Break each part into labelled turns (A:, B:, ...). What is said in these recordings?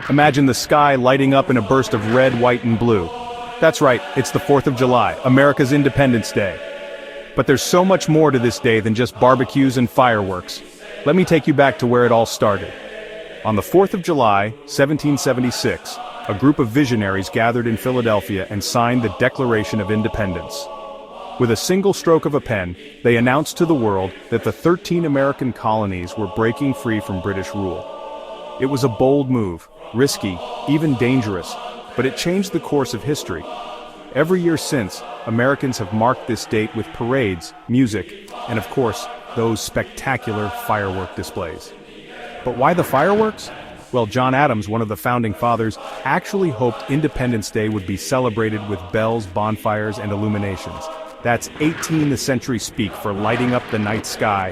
A: Imagine the sky lighting up in a burst of red, white, and blue. That's right, it's the 4th of July, America's Independence Day. But there's so much more to this day than just barbecues and fireworks. Let me take you back to where it all started. On the 4th of July, 1776, a group of visionaries gathered in Philadelphia and signed the Declaration of Independence. With a single stroke of a pen, they announced to the world that the 13 American colonies were breaking free from British rule. It was a bold move, risky, even dangerous, but it changed the course of history. Every year since, Americans have marked this date with parades, music, and of course, those spectacular firework displays. But why the fireworks? Well, John Adams, one of the founding fathers, actually hoped Independence Day would be celebrated with bells, bonfires, and illuminations. That's 18th century speak for lighting up the night sky.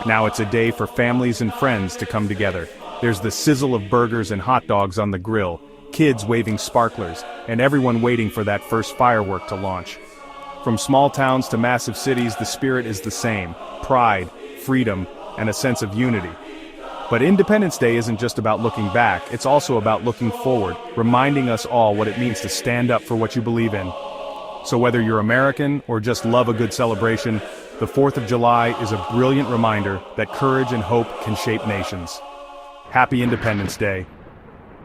A: Now it's a day for families and friends to come together. There's the sizzle of burgers and hot dogs on the grill, kids waving sparklers, and everyone waiting for that first firework to launch. From small towns to massive cities, the spirit is the same: pride, freedom, and a sense of unity. But Independence Day isn't just about looking back, it's also about looking forward, reminding us all what it means to stand up for what you believe in. So whether you're American or just love a good celebration, the 4th of July is a brilliant reminder that courage and hope can shape nations. Happy Independence Day.